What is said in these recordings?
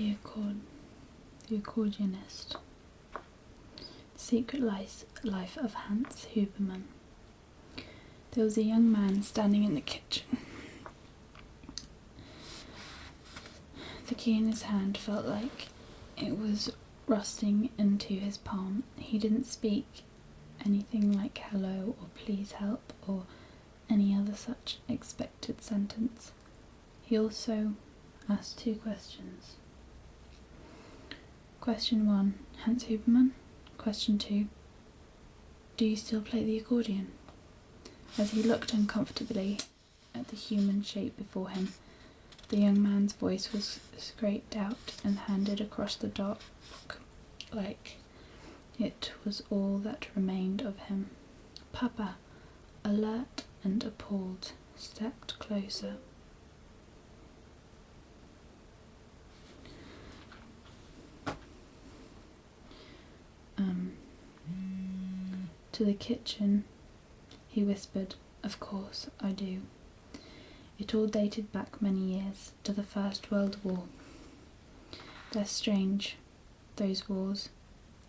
The Accordionist. Secret Life of Hans Huberman. There was a young man standing in the kitchen. The key in his hand felt like it was rusting into his palm. He didn't speak anything like hello or please help or any other such expected sentence. He also asked 2 questions. Question 1, Hans Huberman. Question 2, do you still play the accordion? As he looked uncomfortably at the human shape before him, the young man's voice was scraped out and handed across the dark like it was all that remained of him. Papa, alert and appalled, stepped closer. To the kitchen, he whispered, "Of course, I do." It all dated back many years, to the First World War. They're strange, those wars,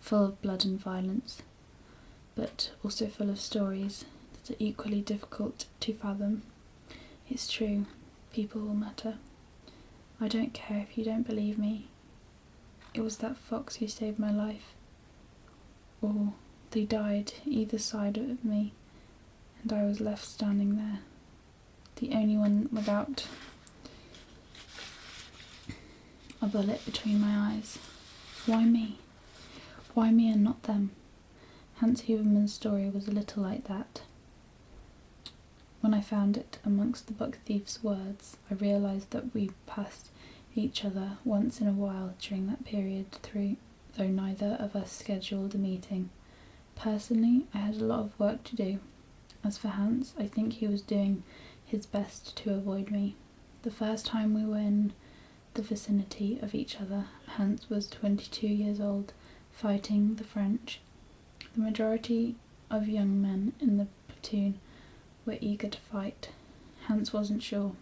full of blood and violence, but also full of stories that are equally difficult to fathom. It's true, people will matter. I don't care if you don't believe me. It was that fox who saved my life. Or they died either side of me, and I was left standing there, the only one without a bullet between my eyes. Why me? Why me and not them? Hans Huberman's story was a little like that. When I found it amongst the book thief's words, I realised that we passed each other once in a while during that period, though neither of us scheduled a meeting. Personally, I had a lot of work to do. As for Hans, I think he was doing his best to avoid me. The first time we were in the vicinity of each other, Hans was 22 years old, fighting the French. The majority of young men in the platoon were eager to fight. Hans wasn't sure.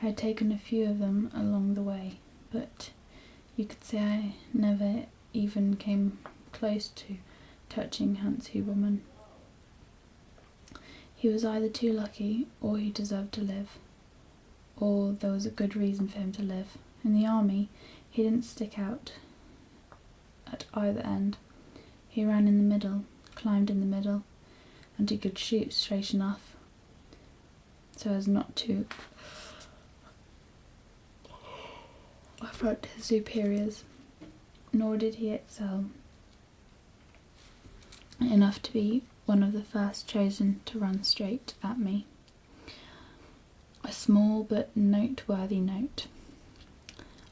I had taken a few of them along the way, but you could say I never even came close to touching Hans Huberman. He was either too lucky, or he deserved to live, or there was a good reason for him to live. In the army, he didn't stick out at either end. He ran in the middle, climbed in the middle, and he could shoot straight enough so as not to affront his superiors, nor did he excel enough to be one of the first chosen to run straight at me. A small but noteworthy note.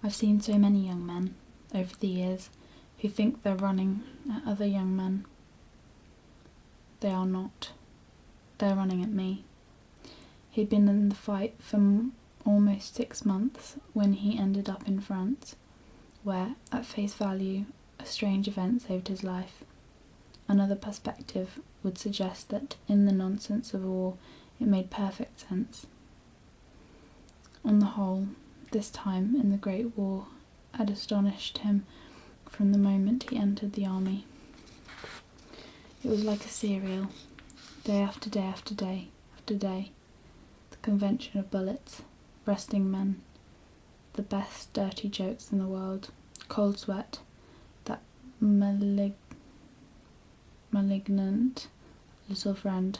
I've seen so many young men over the years who think they're running at other young men. They are not. They're running at me. He'd been in the fight for almost 6 months when he ended up in France, where, at face value, a strange event saved his life. Another perspective would suggest that in the nonsense of war it made perfect sense. On the whole, this time in the Great War had astonished him from the moment he entered the army. It was like a serial, day after day after day after day. The convention of bullets, breasting men, the best dirty jokes in the world, cold sweat, that malignant little friend,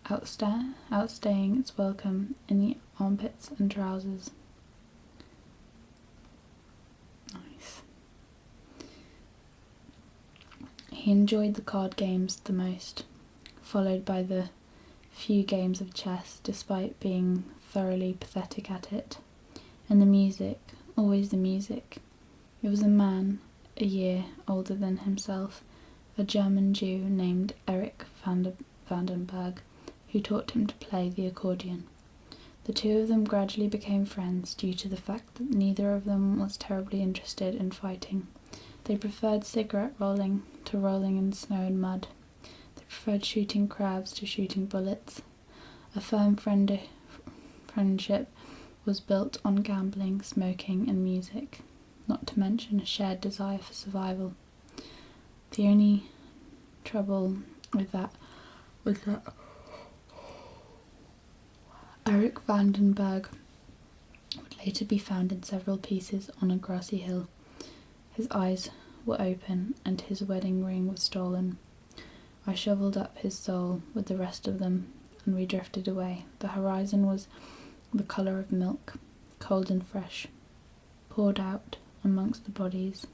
outstaying its welcome in the armpits and trousers. Nice. He enjoyed the card games the most, followed by the few games of chess, despite being thoroughly pathetic at it. And the music, always the music. It was a man, a year older than himself, a German Jew named Erich Vandenberg, who taught him to play the accordion. The two of them gradually became friends due to the fact that neither of them was terribly interested in fighting. They preferred cigarette rolling to rolling in snow and mud. They preferred shooting crabs to shooting bullets. A firm friendship was built on gambling, smoking and music, not to mention a shared desire for survival. The only trouble with that was that Eric Vandenberg would later be found in several pieces on a grassy hill. His eyes were open and his wedding ring was stolen. I shovelled up his soul with the rest of them and we drifted away. The horizon was the colour of milk, cold and fresh, poured out amongst the bodies.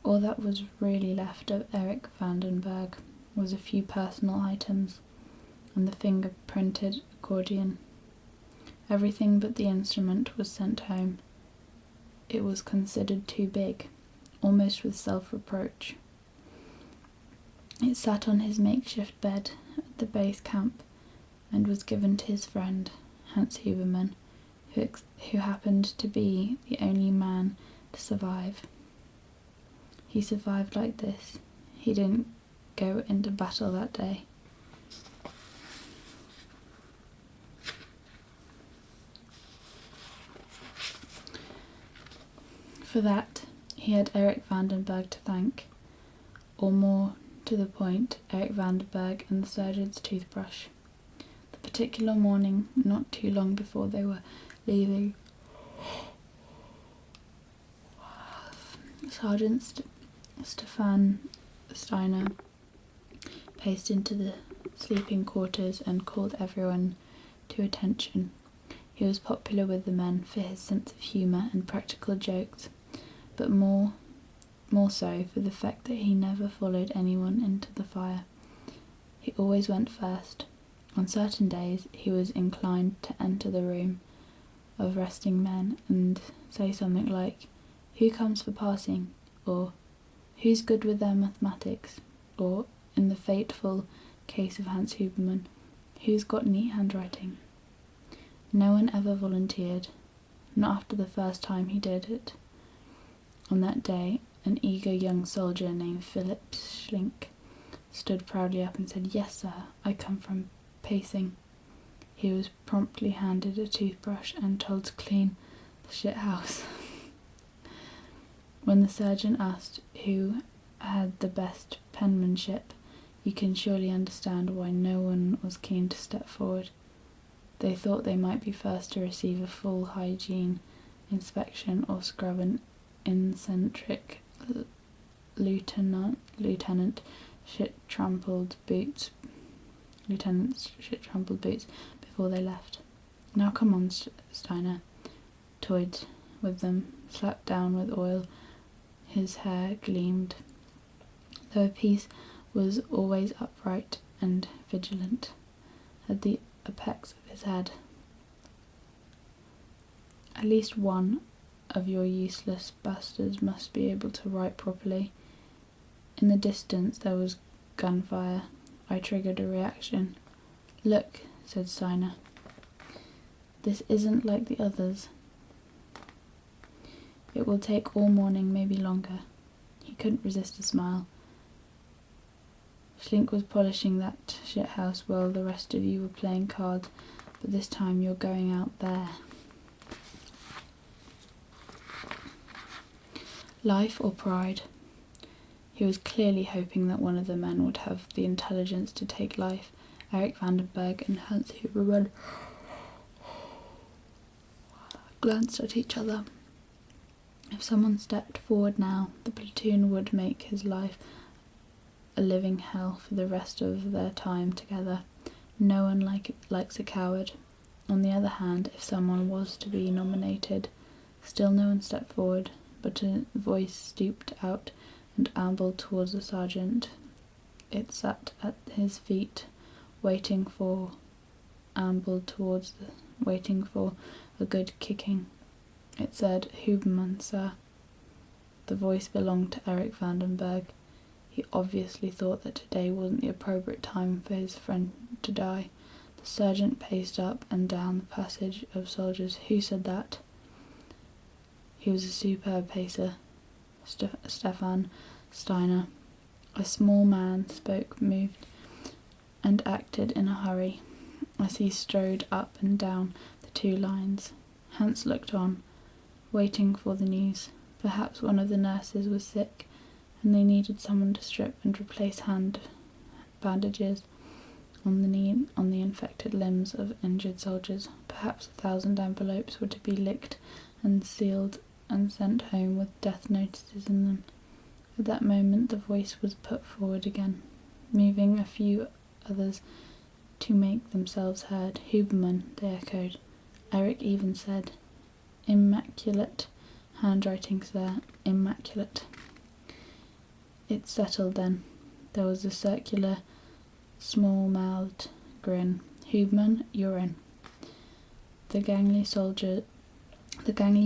All that was really left of Eric Vandenberg was a few personal items and the finger-printed accordion. Everything but the instrument was sent home. It was considered too big, almost with self-reproach. It sat on his makeshift bed at the base camp and was given to his friend, Hans Huberman, who happened to be the only man to survive. He survived like this. He didn't go into battle that day. For that, he had Eric Vandenberg to thank, or more to the point, Eric Vandenberg and the surgeon's toothbrush. The particular morning, not too long before they were leaving, Sergeant Stefan Steiner paced into the sleeping quarters and called everyone to attention. He was popular with the men for his sense of humour and practical jokes, but more so for the fact that he never followed anyone into the fire. He always went first. On certain days he was inclined to enter the room of resting men and say something like, "Who comes for passing?" or "Who's good with their mathematics?" or, in the fateful case of Hans Huberman, "Who's got neat handwriting?" No one ever volunteered, not after the first time he did it. On that day, an eager young soldier named Philip Schlink stood proudly up and said, "Yes, sir, I come from pacing." He was promptly handed a toothbrush and told to clean the shit house. When the surgeon asked who had the best penmanship, you can surely understand why no one was keen to step forward. They thought they might be first to receive a full hygiene inspection or scrub an eccentric lieutenant's shit-trampled boots before they left. "Now come on, Steiner," toyed with them, slapped down with oil. His hair gleamed, though a piece was always upright and vigilant at the apex of his head. "At least one of your useless bastards must be able to write properly." In the distance there was gunfire. I triggered a reaction. "Look," said Steiner. "This isn't like the others. It will take all morning, maybe longer." He couldn't resist a smile. "Schlink was polishing that shithouse while the rest of you were playing cards, but this time you're going out there." Life or pride? He was clearly hoping that one of the men would have the intelligence to take life. Eric Vandenberg and Hans Huberman glanced at each other. If someone stepped forward now, the platoon would make his life a living hell for the rest of their time together. No one likes a coward. On the other hand, if someone was to be nominated, still no one stepped forward, but a voice stooped out and ambled towards the sergeant. It sat at his feet, waiting for a good kicking. It said, "Huberman, sir." The voice belonged to Eric Vandenberg. He obviously thought that today wasn't the appropriate time for his friend to die. The sergeant paced up and down the passage of soldiers. "Who said that?" He was a superb pacer, Stefan Steiner. A small man spoke, moved, and acted in a hurry as he strode up and down the two lines. Hans looked on, waiting for the news. Perhaps one of the nurses was sick, and they needed someone to strip and replace hand bandages on the infected limbs of injured soldiers. Perhaps 1,000 envelopes were to be licked and sealed and sent home with death notices in them. At that moment the voice was put forward again, moving a few others to make themselves heard. Huberman, they echoed. Eric even said, "Immaculate handwriting, sir, immaculate." It's settled then. There was a circular, small-mouthed grin. "Huberman, you're in." The gangly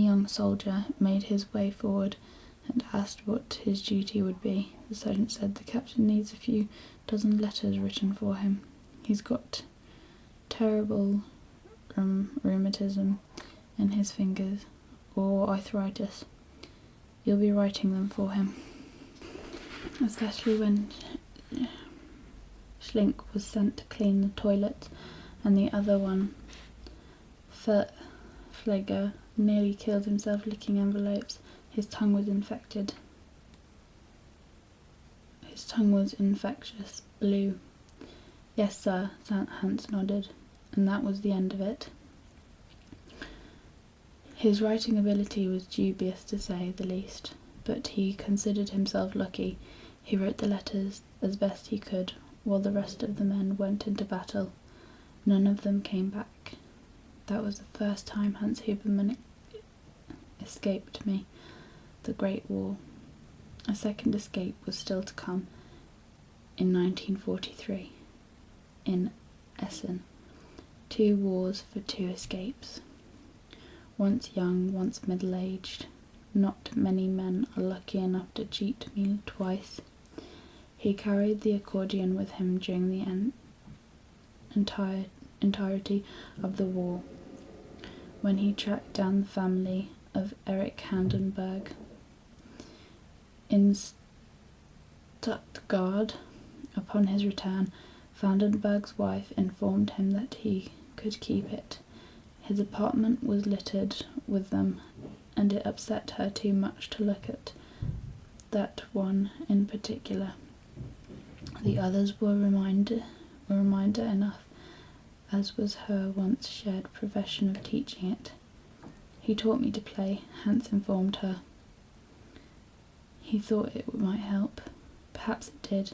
young soldier made his way forward and asked what his duty would be. The sergeant said, "The captain needs a few dozen letters written for him. He's got terrible rheumatism in his fingers, or arthritis. You'll be writing them for him." Especially when Schlink was sent to clean the toilets, and the other one, Pfleger, nearly killed himself licking envelopes. His tongue was infected. His tongue was infectious, blue. "Yes, sir," Hans nodded, and that was the end of it. His writing ability was dubious, to say the least, but he considered himself lucky. He wrote the letters as best he could, while the rest of the men went into battle. None of them came back. That was the first time Hans Huberman escaped me, the Great War. A second escape was still to come in 1943, in Essen. 2 wars for 2 escapes. Once young, once middle-aged. Not many men are lucky enough to cheat me twice. He carried the accordion with him during the entirety of the war. When he tracked down the family of Erich Handenberg in Stuttgart, upon his return, Vandenberg's wife informed him that he could keep it. His apartment was littered with them, and it upset her too much to look at that one in particular. The others were reminder enough, as was her once shared profession of teaching it. "He taught me to play," Hans informed her. He thought it might help. Perhaps it did,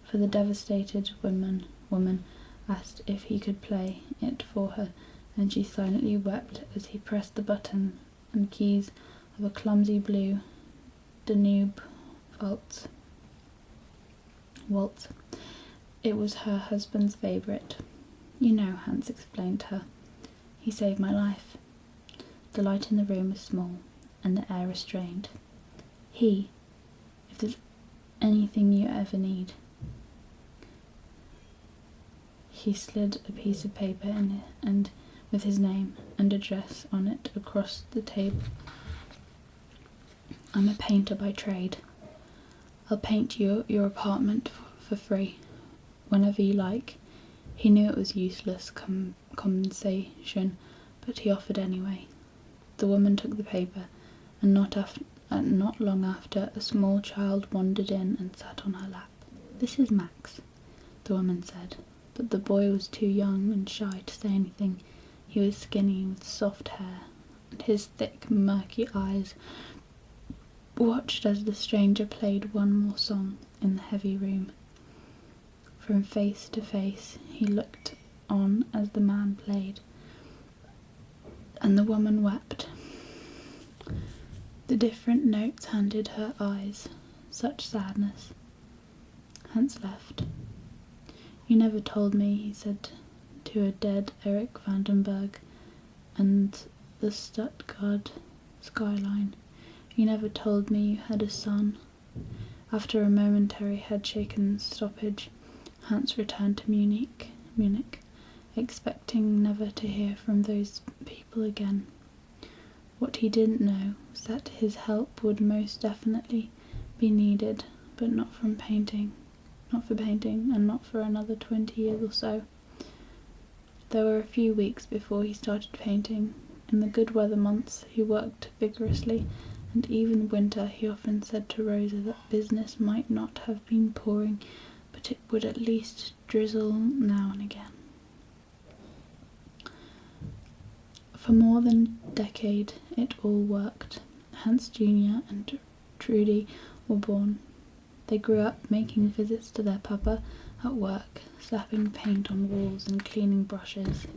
for the devastated woman asked if he could play it for her, and she silently wept as he pressed the buttons and keys of a clumsy blue Danube waltz. It was her husband's favourite. "You know," Hans explained to her. "He saved my life." The light in the room was small, and the air restrained. "If there's anything you ever need." He slid a piece of paper in and with his name and address on it across the table. "I'm a painter by trade. I'll paint you your apartment for free, whenever you like." He knew it was useless compensation, but he offered anyway. The woman took the paper, and not long after, a small child wandered in and sat on her lap. "This is Max," the woman said, but the boy was too young and shy to say anything. He was skinny with soft hair, and his thick, murky eyes watched as the stranger played one more song in the heavy room. From face to face he looked on as the man played, and the woman wept. The different notes handed her eyes such sadness. Hans left. "You never told me," he said to a dead Erich Vandenberg and the Stuttgart skyline. "You never told me you had a son." After a momentary head-shaken stoppage, Hans returned to Munich, expecting never to hear from those people again. What he didn't know was that his help would most definitely be needed, but not for painting, and not for another 20 years or so. There were a few weeks before he started painting, In the good weather months he worked vigorously, and even in winter he often said to Rosa that business might not have been pouring, but it would at least drizzle now and again. For more than a decade it all worked. Hans Jr. and Trudy were born. They grew up making visits to their papa at work, slapping paint on walls and cleaning brushes.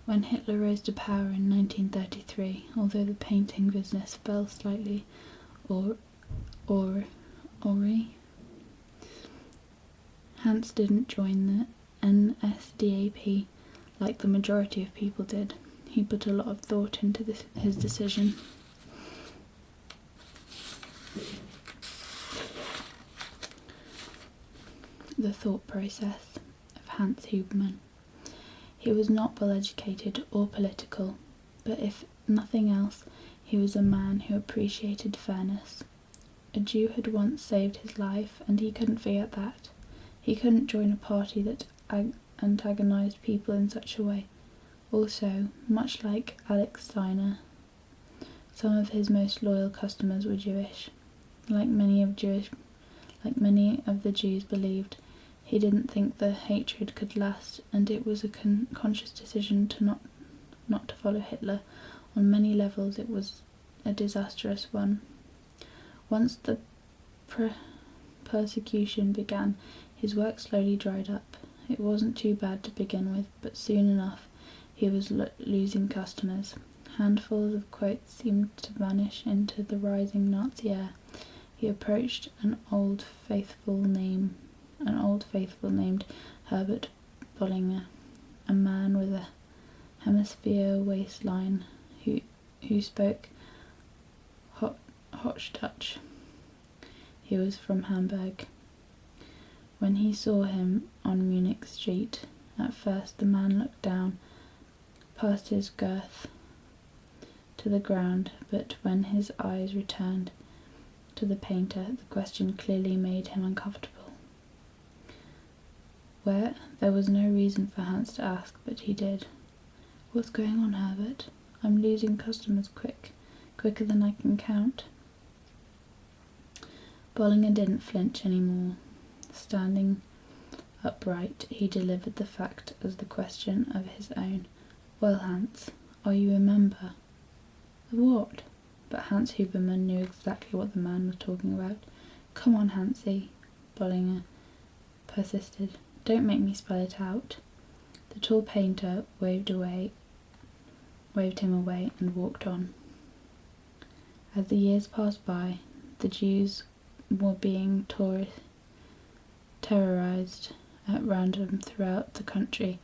When Hitler rose to power in 1933, although the painting business fell slightly awry, Hans didn't join the NSDAP like the majority of people did. He put a lot of thought into his decision. The thought process of Hans Huberman. He was not well educated or political, but if nothing else, he was a man who appreciated fairness. A Jew had once saved his life, and he couldn't forget that. He couldn't join a party that antagonized people in such a way. Also, much like Alex Steiner, some of his most loyal customers were Jewish. Like many of the Jews believed, he didn't think the hatred could last, and it was a conscious decision to not to follow Hitler. On many levels it was a disastrous one. Once the persecution began, his work slowly dried up. It wasn't too bad to begin with, but soon enough he was losing customers. Handfuls of quotes seemed to vanish into the rising Nazi air. He approached an old faithful named Herbert Bollinger, a man with a hemisphere waistline who spoke Hochdeutsch. He was from Hamburg. When he saw him on Munich Street, at first the man looked down past his girth to the ground, but when his eyes returned to the painter, the question clearly made him uncomfortable. There was no reason for Hans to ask, but he did. "What's going on, Herbert? I'm losing customers quicker than I can count." Bollinger didn't flinch any more. Standing upright, he delivered the fact as the question of his own. "Well, Hans, are you a member?" "Of what?" But Hans Huberman knew exactly what the man was talking about. "Come on, Hansie," Bollinger persisted. "Don't make me spell it out." The tall painter waved him away and walked on. As the years passed by, the Jews were being terrorized at random throughout the country,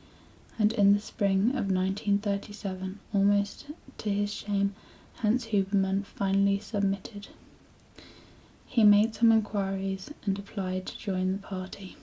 and in the spring of 1937, almost to his shame, Hans Huberman finally submitted. He made some inquiries and applied to join the party.